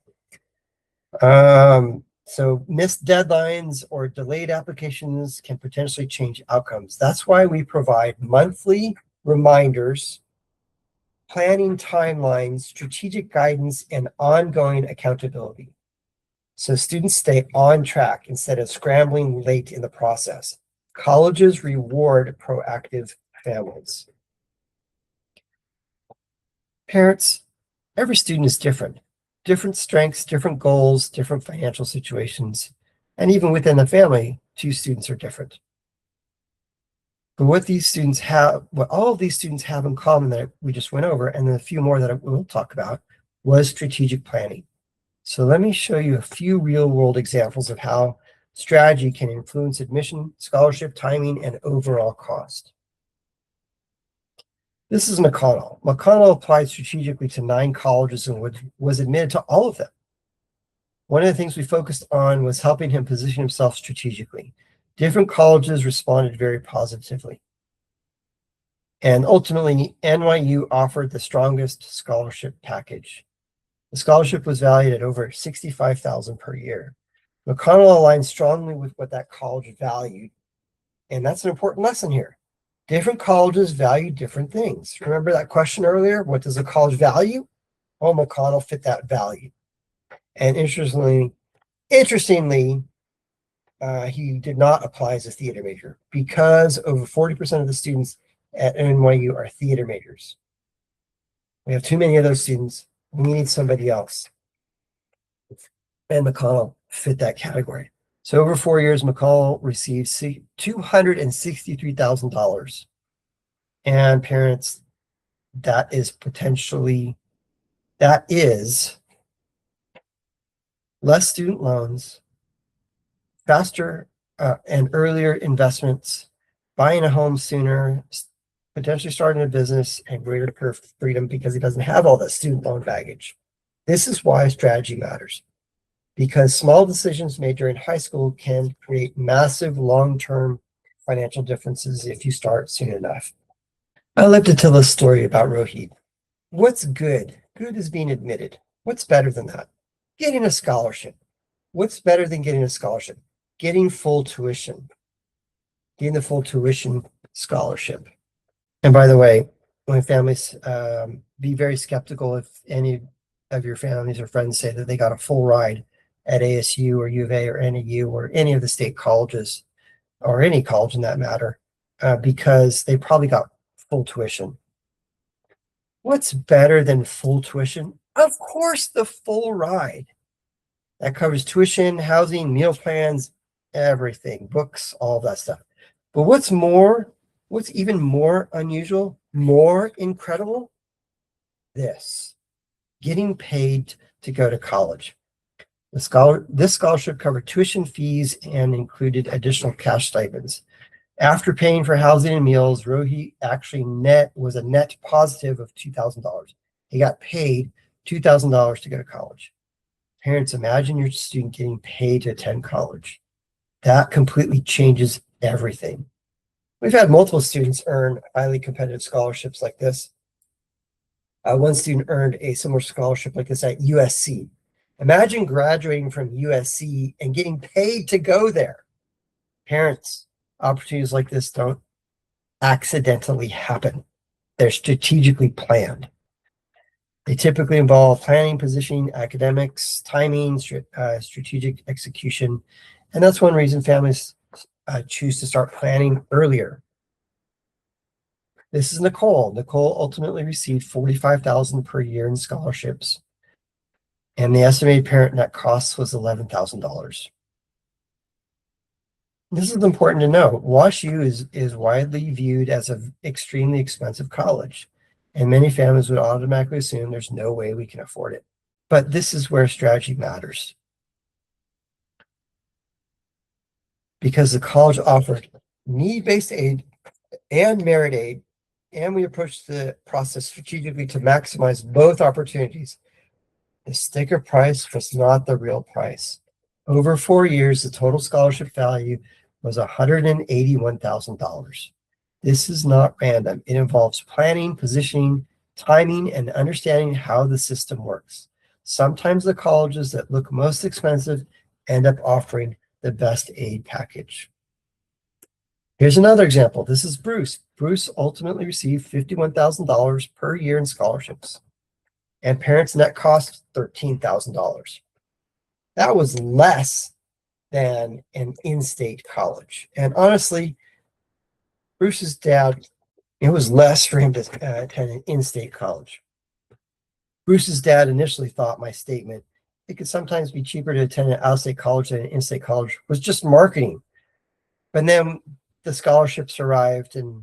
A: So missed deadlines or delayed applications can potentially change outcomes. That's why we provide monthly reminders, planning timelines, strategic guidance, and ongoing accountability. So students stay on track instead of scrambling late in the process. Colleges reward proactive families. Parents, every student is different. Different strengths, different goals, different financial situations. And even within the family, 2 students are different. But what all of these students have in common that we just went over, and then a few more that we'll talk about, was strategic planning. So let me show you a few real-world examples of how strategy can influence admission, scholarship, timing, and overall cost. This is McConnell. McConnell applied strategically to 9 colleges and was admitted to all of them. One of the things we focused on was helping him position himself strategically. Different colleges responded very positively. And ultimately, NYU offered the strongest scholarship package. The scholarship was valued at over $65,000 per year. McConnell aligned strongly with what that college valued. And that's an important lesson here. Different colleges value different things. Remember that question earlier? What does a college value? Well, McConnell fit that value. And interestingly, he did not apply as a theater major, because over 40% of the students at NYU are theater majors. We have too many of those students. We need somebody else. And McConnell fit that category. So over 4 years, McConnell received $263,000. And parents, that is less student loans, faster and earlier investments, buying a home sooner, potentially starting a business, and greater career freedom because he doesn't have all that student loan baggage. This is why strategy matters, because small decisions made during high school can create massive long-term financial differences if you start soon enough. I love to tell a story about Rohit. What's good? Good is being admitted. What's better than that? Getting a scholarship. What's better than getting a scholarship? Getting full tuition. Getting the full tuition scholarship. And by the way, when families, be very skeptical if any of your families or friends say that they got a full ride at ASU or U of A or NAU or any of the state colleges, or any college in that matter, because they probably got full tuition. What's better than full tuition? Of course, the full ride. That covers tuition, housing, meal plans, everything, books, all that stuff. But what's even more unusual, more incredible? This, getting paid to go to college. This scholarship covered tuition fees and included additional cash stipends. After paying for housing and meals, Rohit actually was a net positive of $2,000. He got paid $2,000 to go to college. Parents, imagine your student getting paid to attend college. That completely changes everything. We've had multiple students earn highly competitive scholarships like this. One student earned a similar scholarship like this at USC. Imagine graduating from USC and getting paid to go there. Parents, opportunities like this don't accidentally happen. They're strategically planned. They typically involve planning, positioning, academics, timing, strategic execution. And that's one reason families choose to start planning earlier. This is Nicole. Nicole ultimately received $45,000 per year in scholarships, and the estimated parent net cost was $11,000. This is important to know. WashU is widely viewed as an extremely expensive college, and many families would automatically assume there's no way we can afford it. But this is where strategy matters, because the college offered need-based aid and merit aid, and we approached the process strategically to maximize both opportunities. The sticker price was not the real price. Over 4 years, the total scholarship value was $181,000. This is not random. It involves planning, positioning, timing, and understanding how the system works. Sometimes the colleges that look most expensive end up offering the best aid package. Here's another example. This is Bruce. Bruce ultimately received $51,000 per year in scholarships, and parents' net cost $13,000. That was less than an in-state college. And honestly, Bruce's dad, it was less for him to attend an in-state college. Bruce's dad initially thought my statement, it could sometimes be cheaper to attend an out-of-state college than an in-state college, was just marketing. But then the scholarships arrived, and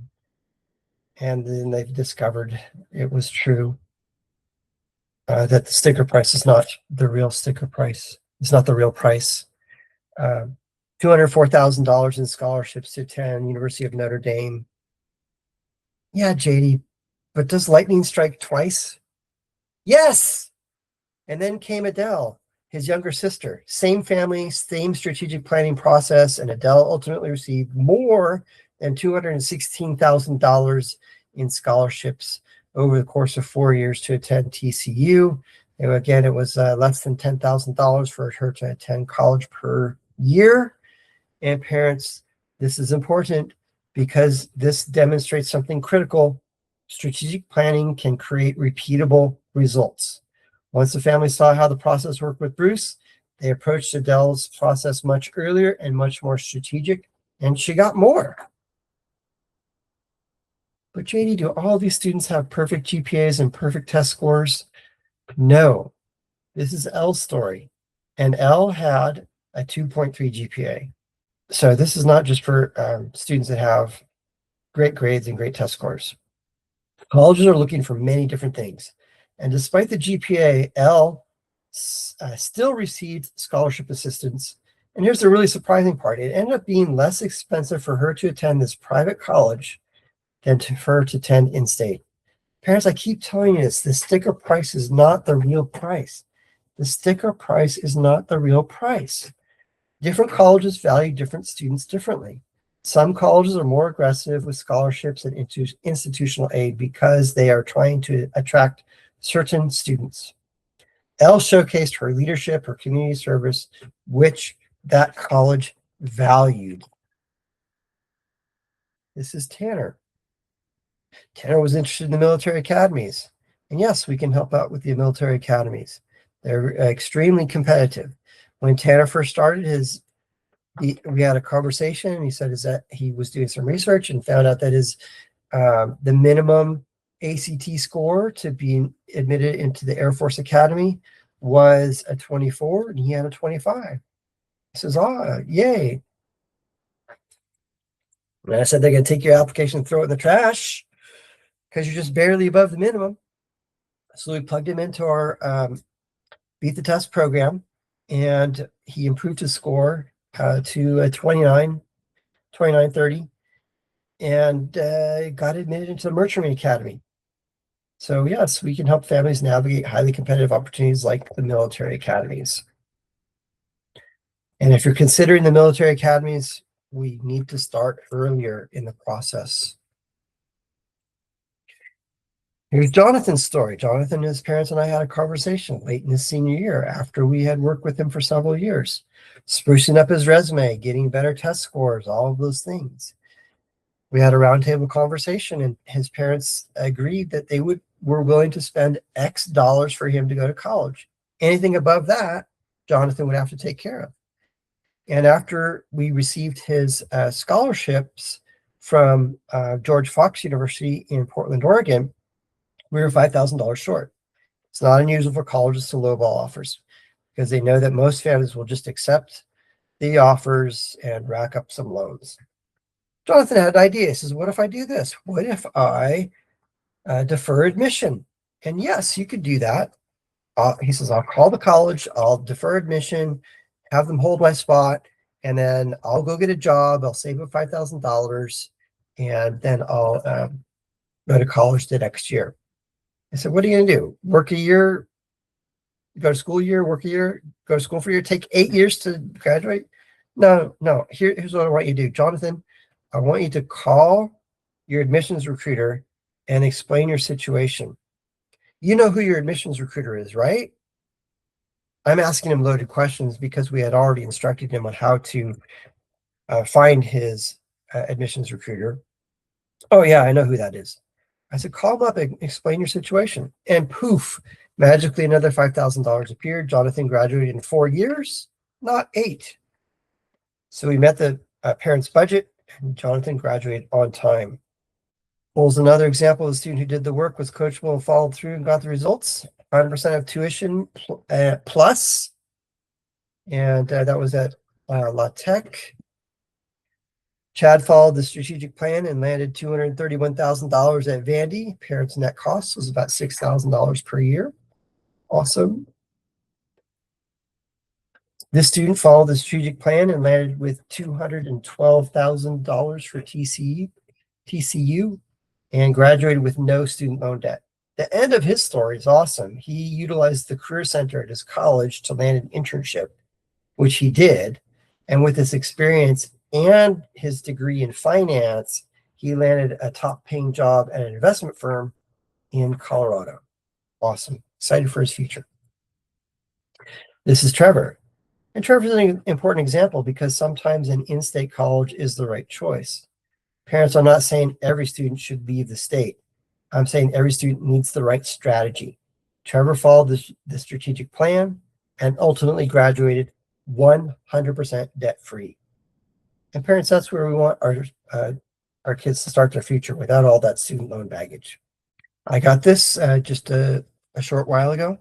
A: then they've discovered it was true, that the sticker price is not the real sticker price. It's not the real price. $204,000 in scholarships to attend University of Notre Dame. Yeah, JD, but does lightning strike twice? Yes. And then came Adele, his younger sister. Same family, same strategic planning process, and Adele ultimately received more than $216,000 in scholarships over the course of 4 years to attend TCU. And again, it was less than $10,000 for her to attend college per year. And parents, this is important because this demonstrates something critical. Strategic planning can create repeatable results. Once the family saw how the process worked with Bruce, they approached Adele's process much earlier and much more strategic, and she got more. But JD, do all these students have perfect GPAs and perfect test scores? No. This is L's story, and L had a 2.3 GPA. So this is not just for students that have great grades and great test scores. Colleges are looking for many different things. And despite the GPA, L still received scholarship assistance. And here's the really surprising part. It ended up being less expensive for her to attend this private college than for to attend in-state. Parents, I keep telling you this, the sticker price is not the real price. The sticker price is not the real price. Different colleges value different students differently. Some colleges are more aggressive with scholarships and institutional aid because they are trying to attract certain students. Elle showcased her leadership, her community service, which that college valued. This is Tanner. Tanner was interested in the military academies. And yes, we can help out with the military academies. They're extremely competitive. When Tanner first started we had a conversation, and he said that he was doing some research and found out that the minimum ACT score to be admitted into the Air Force Academy was a 24, and he had a 25. He says, yay. And I said, they're going to take your application and throw it in the trash because you're just barely above the minimum. So we plugged him into our Beat the Test program, and he improved his score to a 2930, and got admitted into the Merchant Academy. So yes, we can help families navigate highly competitive opportunities like the military academies. And if you're considering the military academies, we need to start earlier in the process. Here's Jonathan's story. Jonathan, his parents, and I had a conversation late in his senior year after we had worked with him for several years, sprucing up his resume, getting better test scores, all of those things. We had a roundtable conversation, and his parents agreed that they were willing to spend X dollars for him to go to college. Anything above that, Jonathan would have to take care of. And after we received his scholarships from George Fox University in Portland, Oregon, we were $5,000 short. It's not unusual for colleges to lowball offers because they know that most families will just accept the offers and rack up some loans. Jonathan had an idea. He says, what if I do this? What if I defer admission? And yes, you could do that. He says, I'll call the college, I'll defer admission, have them hold my spot, and then I'll go get a job. I'll save up $5,000, and then I'll go to college the next year. I said, what are you going to do? Work a year, go to school a year, work a year, go to school for a year, take 8 years to graduate? No. Here's what I want you to do. Jonathan, I want you to call your admissions recruiter and explain your situation. You know who your admissions recruiter is, right? I'm asking him loaded questions because we had already instructed him on how to find his admissions recruiter. Oh, yeah, I know who that is. I said, call him up and explain your situation. And poof, magically another $5,000 appeared. Jonathan graduated in 4 years, not 8. So we met the parents' budget, and Jonathan graduated on time. Well, was another example of a student who did the work, was coachable, and followed through and got the results. 100% of tuition plus. And that was at La Tech. Chad followed the strategic plan and landed $231,000 at Vandy. Parents' net cost was about $6,000 per year. Awesome. This student followed the strategic plan and landed with $212,000 for TCU and graduated with no student loan debt. The end of his story is awesome. He utilized the Career Center at his college to land an internship, which he did. And with his experience and his degree in finance, he landed a top-paying job at an investment firm in Colorado. Awesome. Excited for his future. This is Trevor. And Trevor's an important example because sometimes an in-state college is the right choice. Parents are not saying every student should leave the state. I'm saying every student needs the right strategy. Trevor followed the strategic plan and ultimately graduated 100% debt-free. And parents, that's where we want our kids to start their future without all that student loan baggage. I got this just a short while ago.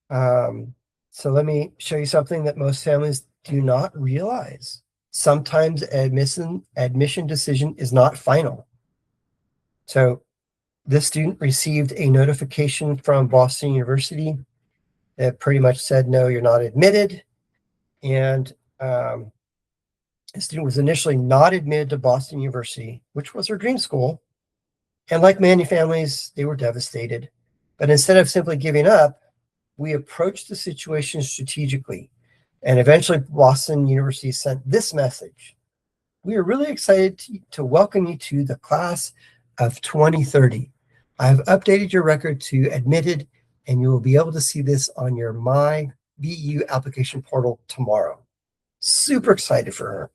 A: So let me show you something that most families do not realize. Sometimes admission decision is not final. So this student received a notification from Boston University that pretty much said, no, you're not admitted. And The student was initially not admitted to Boston University, which was her dream school. And like many families, they were devastated. But instead of simply giving up, we approached the situation strategically. And eventually, Boston University sent this message: we are really excited to welcome you to the class of 2030. I have updated your record to admitted, and you will be able to see this on your My.BU application portal tomorrow. Super excited for her.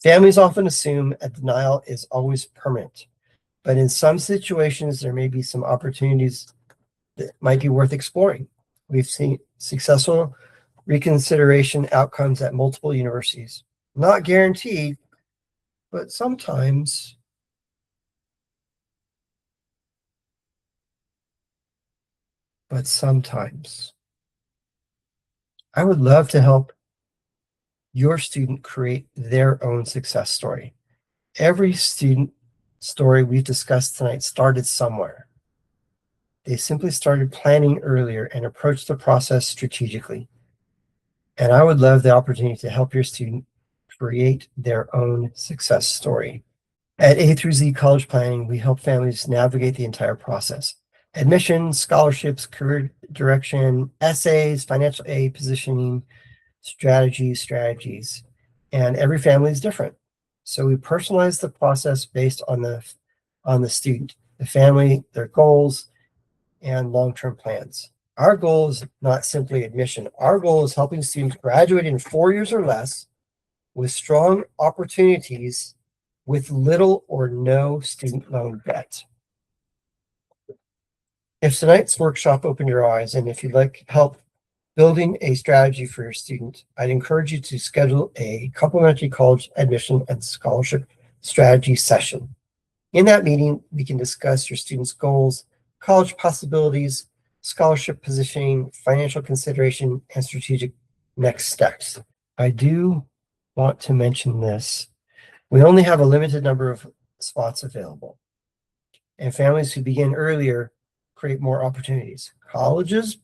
A: Families often assume a denial is always permanent, but in some situations, there may be some opportunities that might be worth exploring. We've seen successful reconsideration outcomes at multiple universities. Not guaranteed, but sometimes. I would love to help your student create their own success story. Every student story we've discussed tonight started somewhere. They simply started planning earlier and approached the process strategically. And I would love the opportunity to help your student create their own success story. At A through Z College Planning, we help families navigate the entire process: admissions, scholarships, career direction, essays, financial aid, positioning, strategies. And every family is different. So we personalize the process based on the student, the family, their goals, and long-term plans. Our goal is not simply admission. Our goal is helping students graduate in 4 years or less with strong opportunities with little or no student loan debt. If tonight's workshop opened your eyes, and if you'd like help building a strategy for your student, I'd encourage you to schedule a complimentary college admission and scholarship strategy session. In that meeting, we can discuss your student's goals, college possibilities, scholarship positioning, financial consideration, and strategic next steps. I do want to mention this. We only have a limited number of spots available, and families who begin earlier create more opportunities. College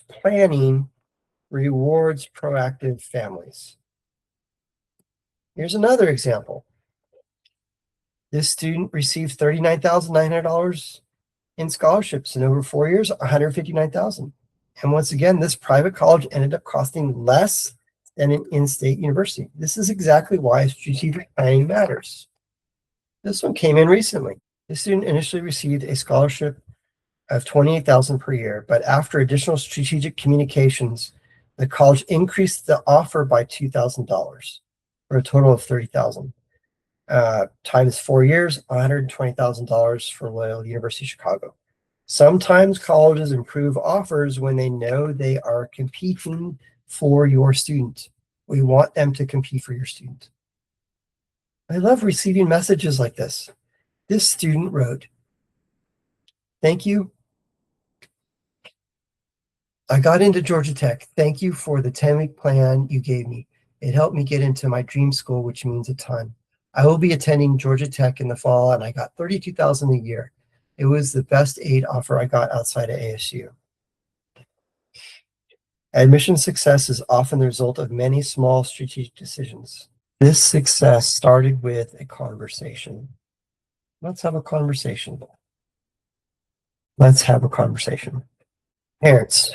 A: planning rewards proactive families. Here's another example. This student received $39,900 in scholarships in over 4 years, $159,000. And once again, this private college ended up costing less than an in-state university. This is exactly why strategic planning matters. This one came in recently. The student initially received a scholarship of $28,000 per year, but after additional strategic communications, the college increased the offer by $2,000 for a total of $30,000. Times 4 years, $120,000 for Loyola University Chicago. Sometimes colleges improve offers when they know they are competing for your student. We want them to compete for your student. I love receiving messages like this. This student wrote, "Thank you. I got into Georgia Tech. Thank you for the 10-week plan you gave me. It helped me get into my dream school, which means a ton. I will be attending Georgia Tech in the fall, and I got $32,000 a year. It was the best aid offer I got outside of ASU." Admission success is often the result of many small strategic decisions. This success started with a conversation. Let's have a conversation. Parents,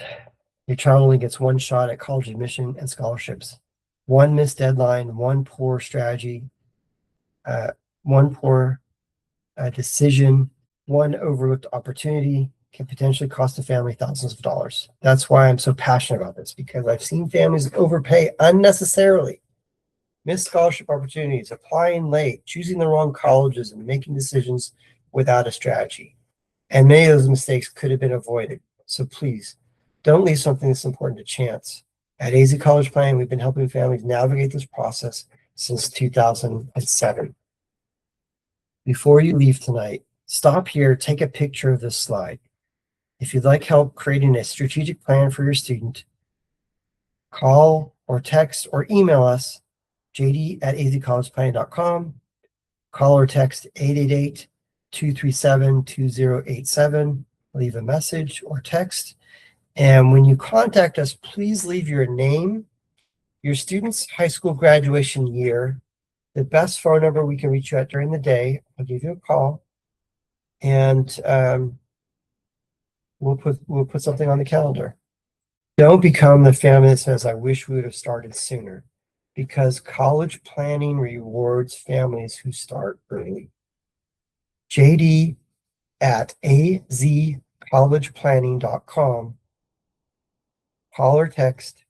A: your child only gets one shot at college admission and scholarships. One missed deadline, one poor strategy, one poor decision, one overlooked opportunity can potentially cost a family thousands of dollars. That's why I'm so passionate about this, because I've seen families overpay unnecessarily, miss scholarship opportunities, applying late, choosing the wrong colleges, and making decisions without a strategy. And many of those mistakes could have been avoided. So please, don't leave something that's important to chance. At AZ College Planning, we've been helping families navigate this process since 2007. Before you leave tonight, stop here, take a picture of this slide. If you'd like help creating a strategic plan for your student, call or text or email us, jd@azcollegeplanning.com. Call or text 888-237-2087. Leave a message or text. And when you contact us, please leave your name, your student's high school graduation year, the best phone number we can reach you at during the day, I'll give you a call, and we'll put something on the calendar. Don't become the family that says, I wish we would have started sooner, because college planning rewards families who start early. JD at azcollegeplanning.com. Call or text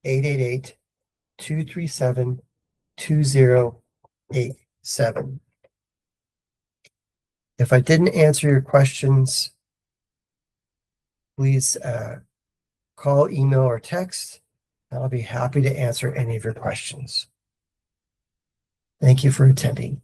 A: 888-237-2087. If I didn't answer your questions, please call, email, or text. I'll be happy to answer any of your questions. Thank you for attending.